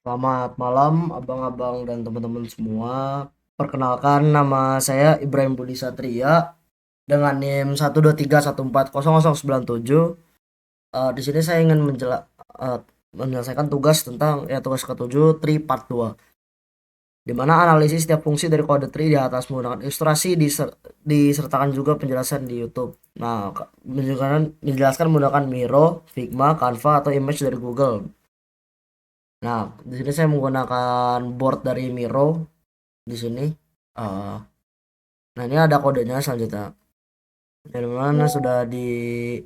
Selamat malam abang-abang dan teman-teman semua. Perkenalkan nama saya Ibrahim Budi Satria dengan NIM 123140097. Di sini saya ingin menyelesaikan tugas tentang tugas ketujuh tri part 2, di mana analisis setiap fungsi dari kode tri di atas menggunakan ilustrasi disertakan juga penjelasan di YouTube. Nah, menjelaskan menggunakan Miro, Figma, Canva atau image dari Google. Nah, di sini saya menggunakan board dari Miro di sini. Eh, nah, ini ada kodenya selanjutnya. Dari mana sudah di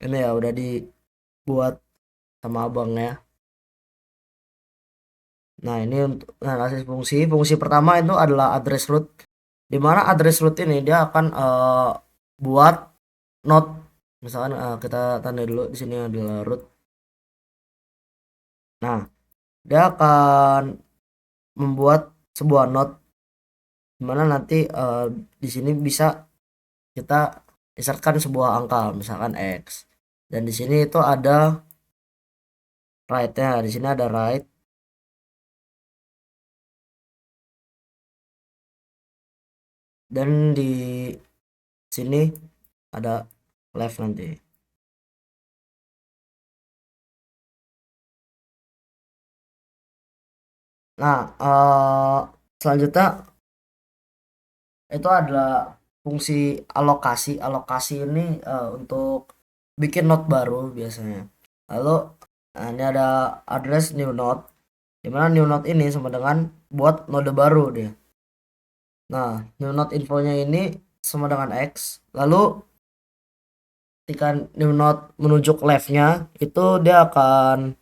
ini ya udah dibuat sama abangnya. Nah, ini untuk analisis fungsi. Fungsi pertama itu adalah address root. Di mana address root ini dia akan buat node. Misalkan kita tanda dulu di sini adalah root. Nah, dia akan membuat sebuah node di mana nanti di sini bisa kita insertkan sebuah angka, misalkan x. Dan di sini itu ada right-nya. Di sini ada right, dan di sini ada left nanti. Nah, selanjutnya itu adalah fungsi alokasi. Alokasi ini untuk bikin node baru biasanya. Lalu ini ada address new node, dimana new node ini sama dengan buat node baru dia. Nah, new node infonya ini sama dengan x. Lalu ketika new node menunjuk leftnya itu dia akan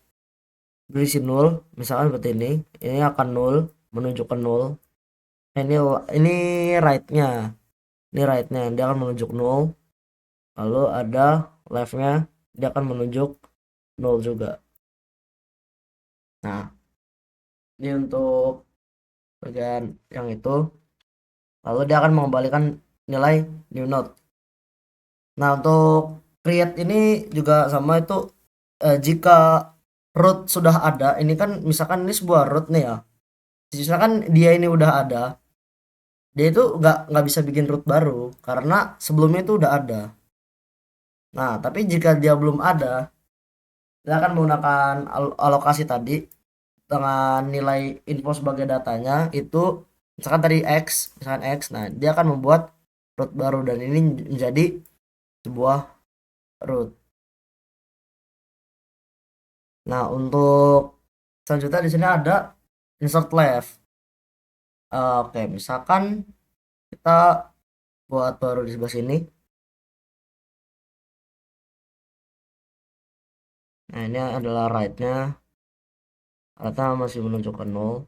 berisi nol, misalkan seperti ini akan nol, menunjuk ke nol. Ini right-nya, dia akan menunjuk nol. Lalu ada left-nya, dia akan menunjuk nol juga. Nah, ini untuk bagian yang itu. Lalu dia akan mengembalikan nilai new node. Nah, untuk create ini juga sama itu, jika root sudah ada, ini kan misalkan ini sebuah root nih ya. Misalkan dia ini udah ada, dia itu nggak bisa bikin root baru karena sebelumnya itu udah ada. Nah, tapi jika dia belum ada, dia akan menggunakan alokasi tadi dengan nilai info sebagai datanya itu, misalkan tadi x, misalkan x. Nah, dia akan membuat root baru dan ini menjadi sebuah root. Nah, untuk selanjutnya di sini ada insert left. Oke, misalkan kita buat baru di sebelah sini. Nah, ini adalah right-nya. Ternyata masih menunjukkan nol.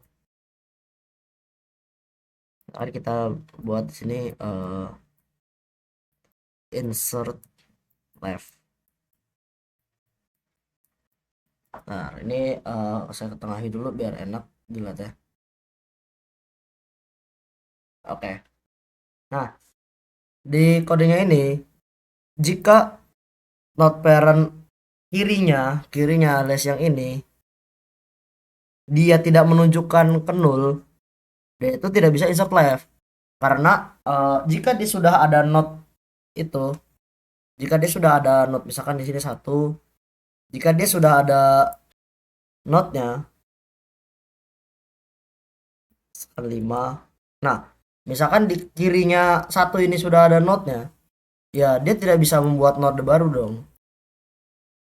Mari kita buat di sini insert left. Nah, ini saya ketengahi dulu biar enak dilihat ya. Oke. Nah, di kodenya ini, jika node parent kirinya alias yang ini dia tidak menunjukkan ke nol, dia itu tidak bisa insert left. Karena jika dia sudah ada node itu, jika dia sudah ada node misalkan di sini satu, jika dia sudah ada node-nya misalkan 5. Nah, misalkan di kirinya satu ini sudah ada node-nya, ya dia tidak bisa membuat node baru dong.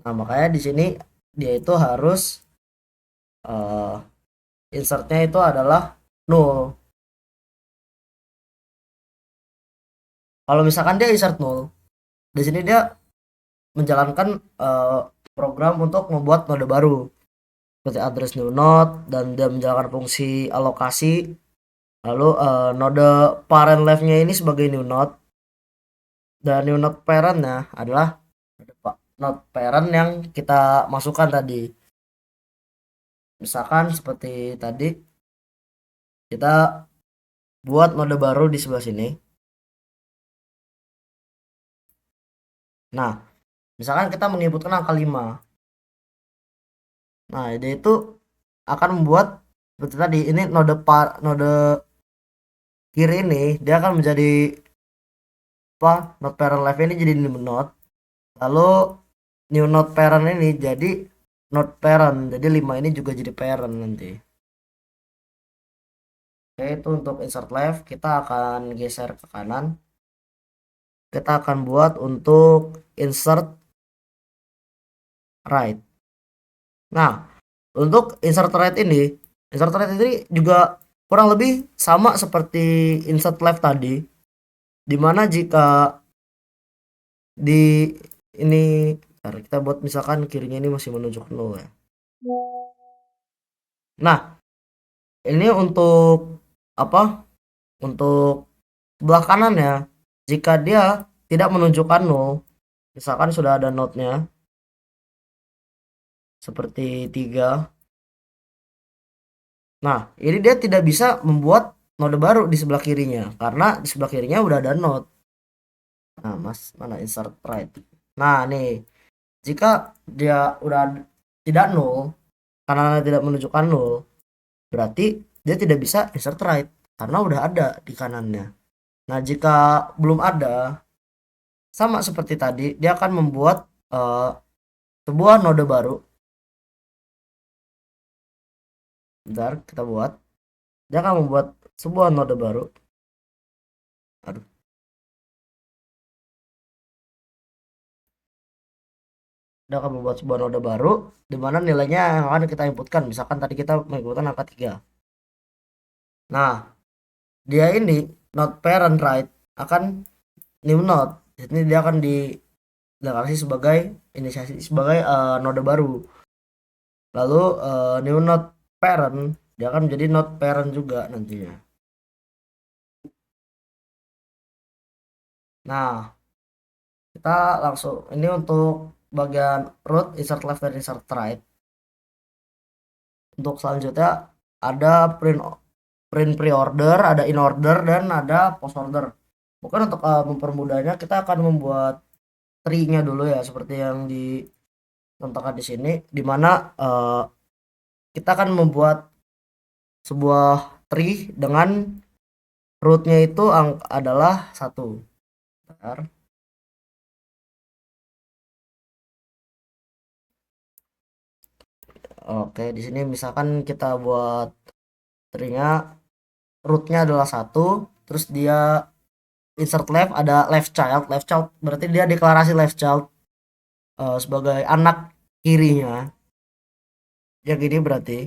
Nah, makanya di sini dia itu harus uh, insertnya itu adalah nol. Kalau misalkan dia insert nol, di sini dia menjalankan program untuk membuat node baru seperti address new node, dan dia menjalankan fungsi alokasi. Lalu node parent left-nya ini sebagai new node, dan new node parent-nya adalah node parent yang kita masukkan tadi. Misalkan seperti tadi kita buat node baru di sebelah sini. Nah, misalkan kita menginputkan angka 5. Nah, dia itu akan membuat seperti tadi ini node kiri ini dia akan menjadi apa, node parent left ini jadi new node, lalu new node parent ini jadi node parent, jadi 5 ini juga jadi parent nanti. Oke, itu untuk insert left. Kita akan geser ke kanan, kita akan buat untuk insert right. Nah, untuk insert right ini juga kurang lebih sama seperti insert left tadi, dimana jika di ini, bentar, kita buat misalkan kirinya ini masih menunjuk 0 ya. Nah, ini untuk apa? Untuk sebelah kanan ya. Jika dia tidak menunjukkan 0, misalkan sudah ada node-nya seperti 3. Nah, ini dia tidak bisa membuat node baru di sebelah kirinya karena di sebelah kirinya udah ada node. Nah, Mas, mana insert right? Nah, nih, jika dia udah tidak 0 karena tidak menunjukkan 0, berarti dia tidak bisa insert right karena udah ada di kanannya. Nah, jika belum ada, sama seperti tadi, dia akan membuat eh, sebuah node baru. Bentar, kita buat. Dia akan membuat sebuah node baru. Aduh, dia akan membuat sebuah node baru di mana nilainya yang akan kita inputkan. Misalkan tadi kita menginputkan angka 3. Nah, dia ini node parent right akan new node. Ini dia akan dideklarasi sebagai inisiasi sebagai node baru. Lalu new node parent dia akan menjadi node parent juga nantinya. Nah, kita langsung ini untuk bagian root, insert left dan insert right. Untuk selanjutnya ada print print pre-order, ada in order dan ada post order. Mungkin untuk mempermudahnya kita akan membuat tree-nya dulu ya seperti yang dicontohkan di sini, di mana kita akan membuat sebuah tree dengan root-nya itu adalah 1. Bentar. Oke, di sini misalkan kita buat tree-nya, root-nya adalah 1, terus dia insert left ada left child berarti dia deklarasi left child sebagai anak kirinya, yang ini berarti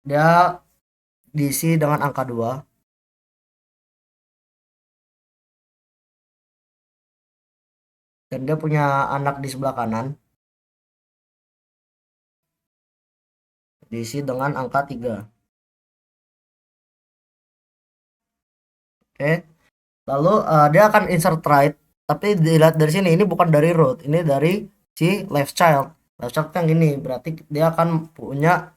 dia diisi dengan angka 2 dan dia punya anak di sebelah kanan diisi dengan angka 3. Oke, lalu dia akan insert right, tapi dilihat dari sini ini bukan dari root, ini dari si left child yang ini berarti dia akan punya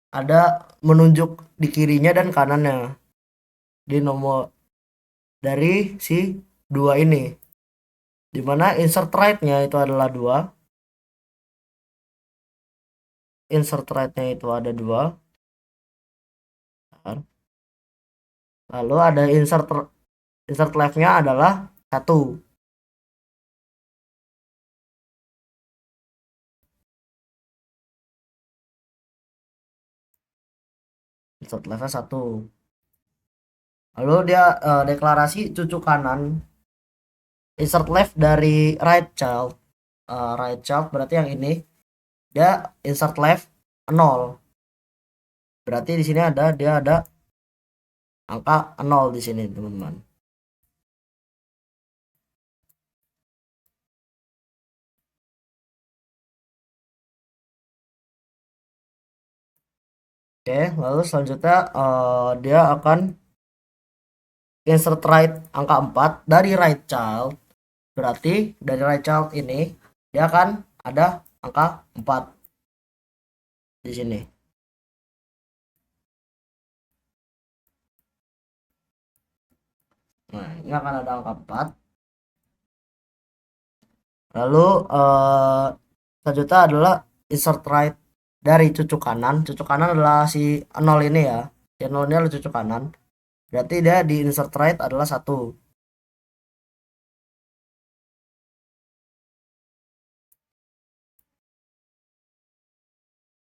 ada menunjuk di kirinya dan kanannya di nomor dari si 2 ini, dimana insert right-nya itu adalah 2, insert right-nya itu ada 2, lalu ada insert left-nya adalah 1. Insert left-nya 1, lalu dia deklarasi cucu kanan insert left dari right child berarti yang ini dia insert left 0, berarti di sini dia ada angka 0 di sini teman-teman. Oke, lalu selanjutnya dia akan insert right angka 4 dari right child, berarti dari right child ini dia akan ada angka 4 di sini. Nah, ini akan ada angka 4. Lalu Selanjutnya adalah insert right dari cucuk kanan. Cucuk kanan adalah si 0 ini ya. Si 0 ini adalah cucuk kanan. Berarti dia di insert right adalah 1.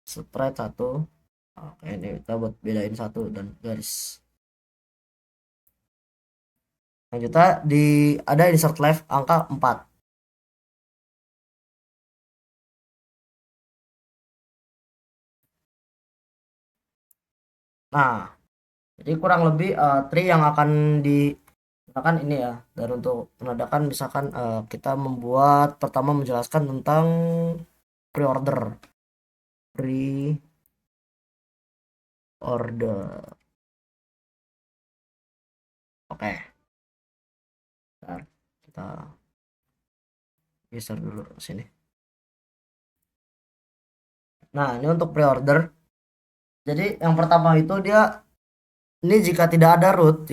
Insert 1. Oke, ini kita buat bedain 1 dan garis. Selanjutnya ada insert left angka 4. Nah, jadi kurang lebih tree yang akan digunakan ini ya. Dan untuk menandakan misalkan kita membuat pertama menjelaskan tentang pre-order. Pre-order. Oke. Bentar, kita geser dulu sini. Nah, ini untuk pre-order. Jadi yang pertama itu dia ini jika tidak ada root,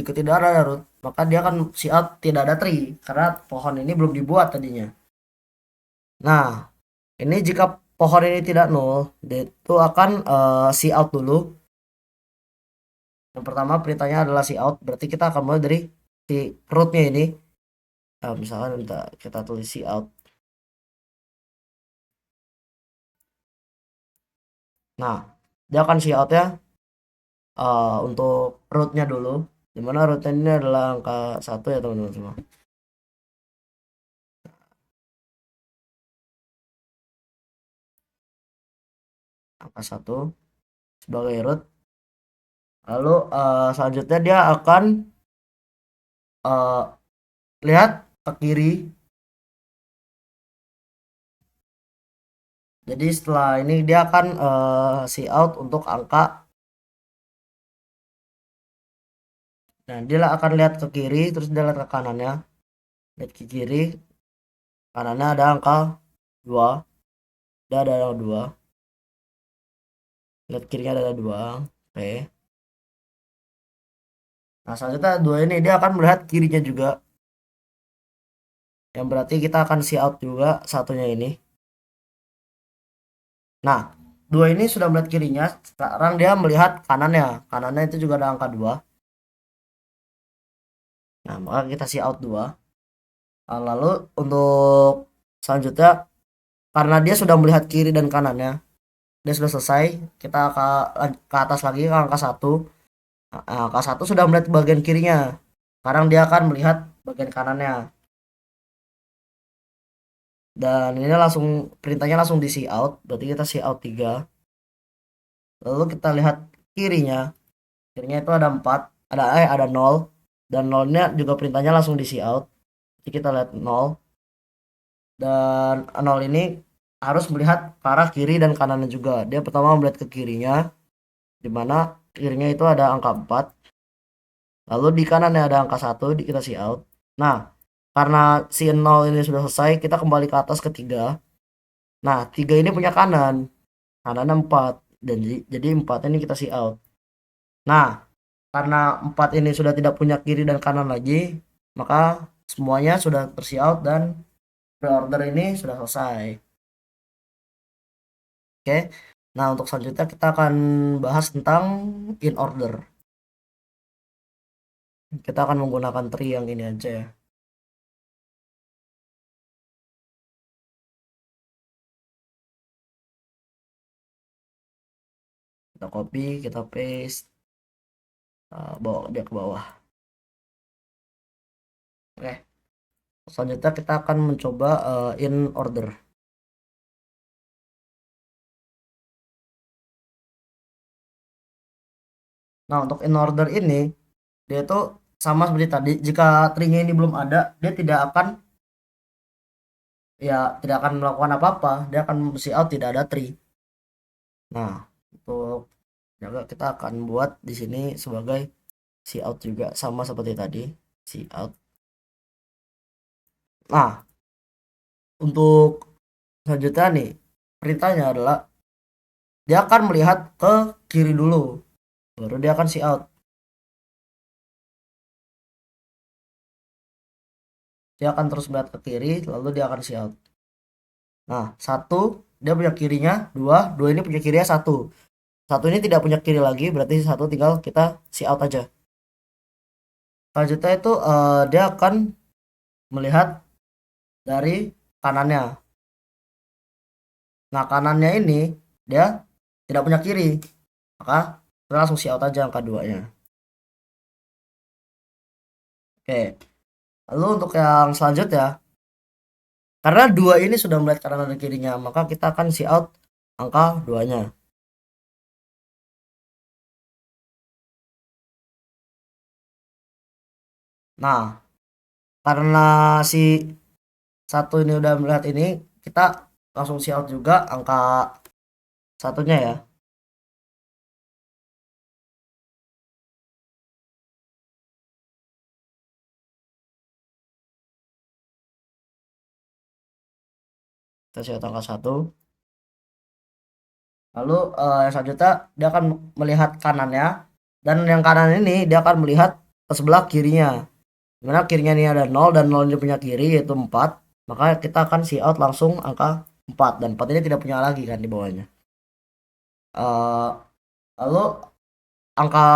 maka dia akan si out tidak ada tree karena pohon ini belum dibuat tadinya. Nah, ini jika pohon ini tidak nol, dia itu akan si out dulu. Yang pertama perintahnya adalah si out, berarti kita akan mulai dari si rootnya ini. Misalkan kita tulis si out. Nah, dia akan si out ya untuk rootnya dulu. Dimana rootnya ini adalah angka 1 ya teman-teman semua. Angka 1 sebagai root. Lalu selanjutnya dia akan lihat ke kiri. Jadi setelah ini dia akan see out untuk angka. Nah, dia akan lihat ke kiri, terus dia lihat ke kanannya. Lihat ke kiri, kanannya ada angka 2. Dia ada angka 2. Lihat kirinya ada 2. Oke. Nah, selanjutnya 2 ini dia akan melihat kirinya juga. Yang berarti kita akan see out juga satunya ini. Nah, 2 ini sudah melihat kirinya. Sekarang dia melihat kanannya. Kanannya itu juga ada angka 2. Nah, maka kita see out 2. Nah, lalu untuk selanjutnya karena dia sudah melihat kiri dan kanannya, dia sudah selesai, kita ke atas lagi ke angka 1. Nah, angka 1 sudah melihat bagian kirinya. Sekarang dia akan melihat bagian kanannya. Dan ini langsung perintahnya langsung di see out, berarti kita see out 3. Lalu kita lihat kirinya. Kirinya itu ada 4, ada 0 dan 0-nya juga perintahnya langsung di see out. Jadi kita lihat 0 dan 0 ini harus melihat ke arah kiri dan kanannya juga. Dia pertama melihat ke kirinya, di mana kirinya itu ada angka 4. Lalu di kanannya ada angka 1, kita see out. Nah, karena si 0 ini sudah selesai, kita kembali ke atas ke 3. Nah, 3 ini punya kanan. Kanannya 4 dan jadi 4 ini kita see out. Nah, karena 4 ini sudah tidak punya kiri dan kanan lagi, maka semuanya sudah tersi out dan pre-order ini sudah selesai. Oke. Nah, untuk selanjutnya kita akan bahas tentang in order. Kita akan menggunakan tree yang ini aja ya. Kita copy, kita paste, bawa dia ke bawah. Oke. Selanjutnya kita akan mencoba in order. Nah, untuk in order ini dia itu sama seperti tadi. Jika tree-nya ini belum ada, dia tidak akan melakukan apa-apa. Dia akan see out tidak ada tree. Nah, untuk jaga kita akan buat di sini sebagai see out juga sama seperti tadi, see out. Nah, untuk selanjutnya nih perintahnya adalah dia akan melihat ke kiri dulu, baru dia akan see out. Dia akan terus melihat ke kiri, lalu dia akan see out. Nah, 1 dia punya kirinya 2, 2 ini punya kirinya 1. 1 ini tidak punya kiri lagi, berarti 1 tinggal kita see out aja. Selanjutnya itu dia akan melihat dari kanannya. Nah, kanannya ini dia tidak punya kiri, maka kita langsung see out aja angka 2-nya. Oke, lalu untuk yang selanjutnya, karena 2 ini sudah melihat kanan dan kirinya, maka kita akan see out angka 2-nya. Nah, karena si 1 ini udah melihat ini, kita langsung see out juga angka 1-nya ya. Kita see out angka 1. Lalu yang selanjutnya dia akan melihat kanannya, dan yang kanan ini dia akan melihat ke sebelah kirinya. Dimana kirinya ini ada 0 dan 0 ini punya kiri yaitu 4, maka kita akan see out langsung angka 4, dan 4 ini tidak punya lagi kan di bawahnya. Lalu angka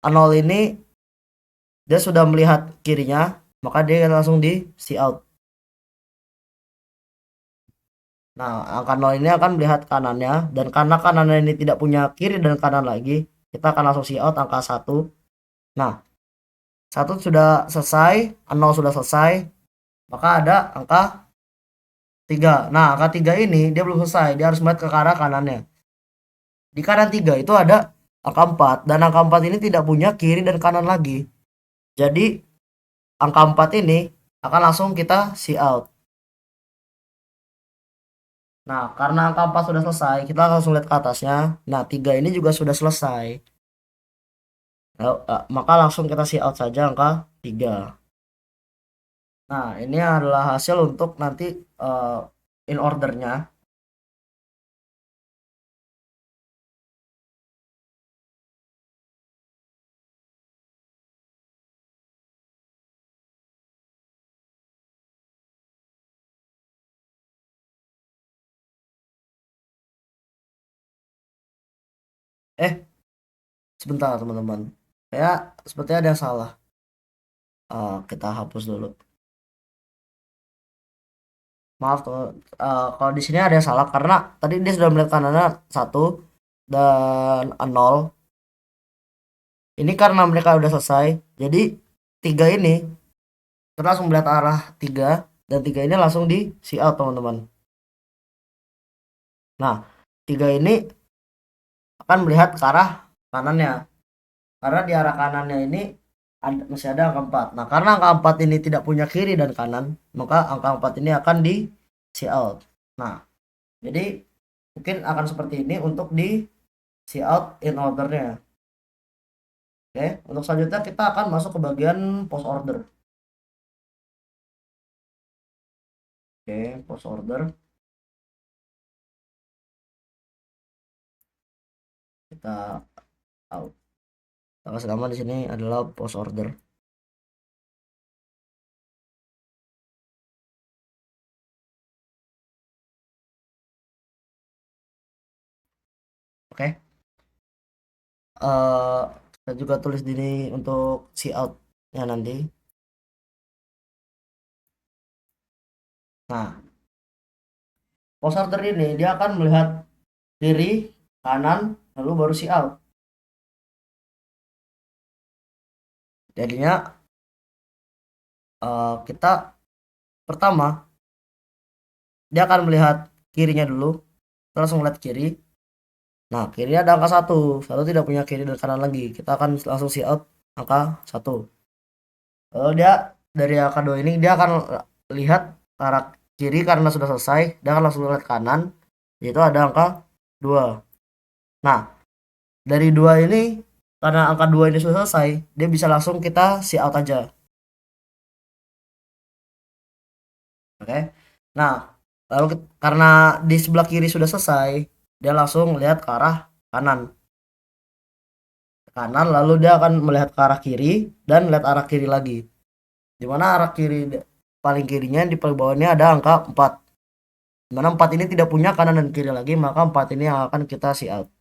0 ini dia sudah melihat kirinya, maka dia langsung di see out. Nah, angka 0 ini akan melihat kanannya, dan karena kanannya ini tidak punya kiri dan kanan lagi, kita akan langsung see out angka 1. Nah, 1 sudah selesai, 0 sudah selesai, maka ada angka 3. Nah, angka 3 ini dia belum selesai, dia harus melihat ke arah kanannya. Di kanan 3 itu ada angka 4, dan angka 4 ini tidak punya kiri dan kanan lagi. Jadi angka 4 ini akan langsung kita see out. Nah, karena angka 4 sudah selesai, kita langsung lihat ke atasnya. Nah, 3 ini juga sudah selesai. Nah, maka langsung kita see out saja angka 3. Nah, ini adalah hasil untuk nanti in ordernya. Eh, sebentar teman-teman. Kayak sepertinya ada yang salah. Kita hapus dulu. Maaf tuh, kalau di sini ada yang salah karena tadi dia sudah melihat kanannya 1 dan 0. Ini karena mereka udah selesai, jadi 3 ini kita langsung melihat arah 3, dan 3 ini langsung di see out teman-teman. Nah, 3 ini akan melihat ke arah kanannya, karena di arah kanannya ini masih ada angka 4. Nah, karena angka 4 ini tidak punya kiri dan kanan, maka angka 4 ini akan di see out. Nah, jadi mungkin akan seperti ini untuk di see out in ordernya. Oke, untuk selanjutnya kita akan masuk ke bagian post order. Oke, post order. Kita out. Tanggal selama di sini adalah post order. Oke. Kita juga tulis di sini untuk see out ya nanti. Nah, post order ini dia akan melihat kiri, kanan, lalu baru see out. Jadinya kita pertama dia akan melihat kirinya dulu, kita langsung lihat kiri. Nah, kiri ada angka 1. 1 tidak punya kiri dan kanan lagi. Kita akan langsung see out angka 1. Lalu dia dari angka 2 ini dia akan lihat ke arah kiri karena sudah selesai. Dia akan langsung lihat kanan, yaitu ada angka 2. Nah, dari 2 ini karena angka 2 ini sudah selesai, dia bisa langsung kita see out aja. Oke. Nah, lalu karena di sebelah kiri sudah selesai, dia langsung lihat ke arah kanan. Kanan, lalu dia akan melihat ke arah kiri dan lihat arah kiri lagi. Dimana arah kiri paling kirinya di paling bawahnya ada angka 4. Dimana 4 ini tidak punya kanan dan kiri lagi, maka 4 ini yang akan kita see out.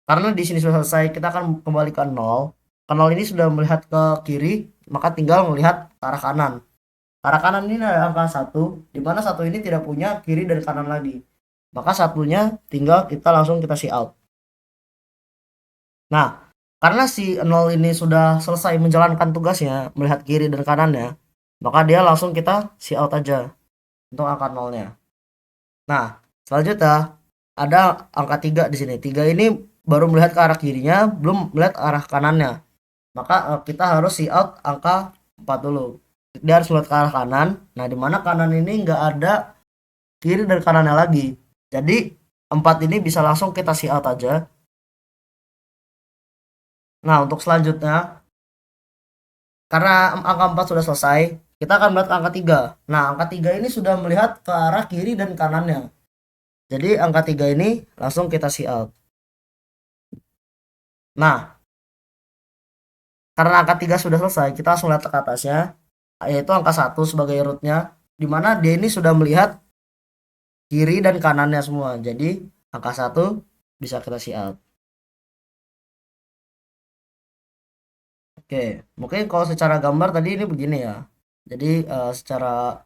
Karena di sini sudah selesai, kita akan kembali ke 0. Ke 0 ini sudah melihat ke kiri, maka tinggal melihat ke arah kanan. Ke arah kanan ini ada angka 1, dimana 1 ini tidak punya kiri dan kanan lagi. Maka satunya tinggal kita langsung kita see out. Nah, karena si 0 ini sudah selesai menjalankan tugasnya, melihat kiri dan kanannya, maka dia langsung kita see out aja untuk angka 0-nya. Nah, selanjutnya ada angka 3 di sini. 3 ini baru melihat ke arah kirinya, belum melihat arah kanannya. Maka kita harus see out angka 4 dulu. Dia harus melihat ke arah kanan. Nah, di mana kanan ini nggak ada kiri dan kanannya lagi. Jadi 4 ini bisa langsung kita see out aja. Nah, untuk selanjutnya, karena angka 4 sudah selesai, kita akan melihat angka 3. Nah, angka 3 ini sudah melihat ke arah kiri dan kanannya. Jadi angka 3 ini langsung kita see out. Nah, karena angka 3 sudah selesai, kita langsung lihat ke atasnya, yaitu angka 1 sebagai rootnya, dimana dia ini sudah melihat kiri dan kanannya semua. Jadi angka 1 bisa kita see out. Oke, mungkin kalau secara gambar tadi ini begini ya. Jadi secara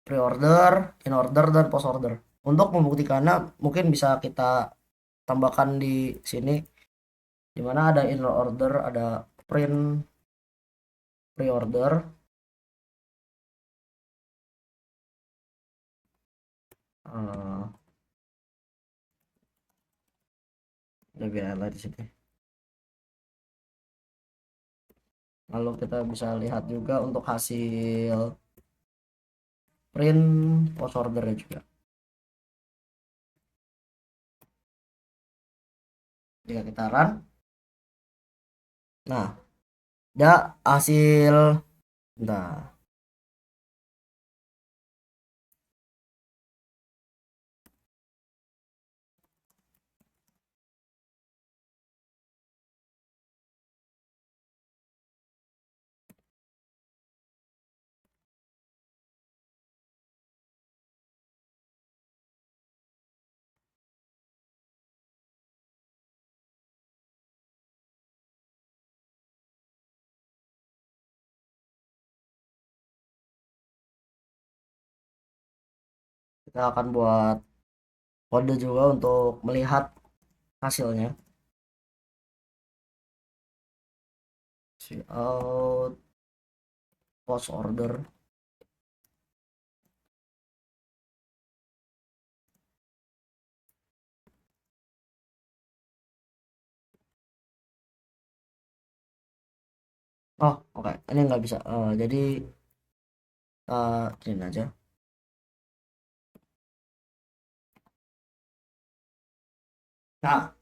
pre-order, in order, dan post order. Untuk membuktikannya mungkin bisa kita tambahkan di sini, dimana ada in order, ada print pre-order. Lebih highlight di sini. Lalu kita bisa lihat juga untuk hasil print post order juga. Jika kita run, nah ada hasil, nah kita akan buat kode juga untuk melihat hasilnya. See out post order. Oh, oke. Ini nggak bisa. Jadi ini aja. Nah,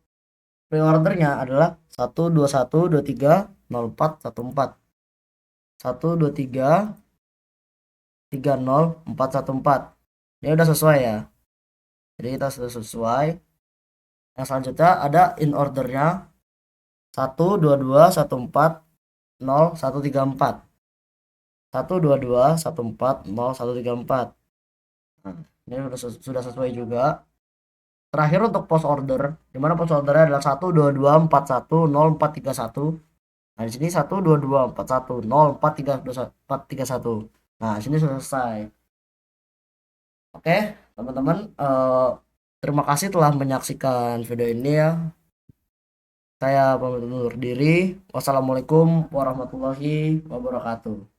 pre-ordernya adalah 121230414. 123300414. Ini udah sesuai ya. Jadi kita sudah sesuai. Yang selanjutnya ada in ordernya 122140134. 122140134. Nah, ini sudah sesuai juga. Terakhir untuk post order, di mana post ordernya adalah 122410431. Nah, di sini 122410431. Nah, di sini sudah selesai. Oke, teman-teman, terima kasih telah menyaksikan video ini ya. Saya pamit undur diri. Wassalamualaikum warahmatullahi wabarakatuh.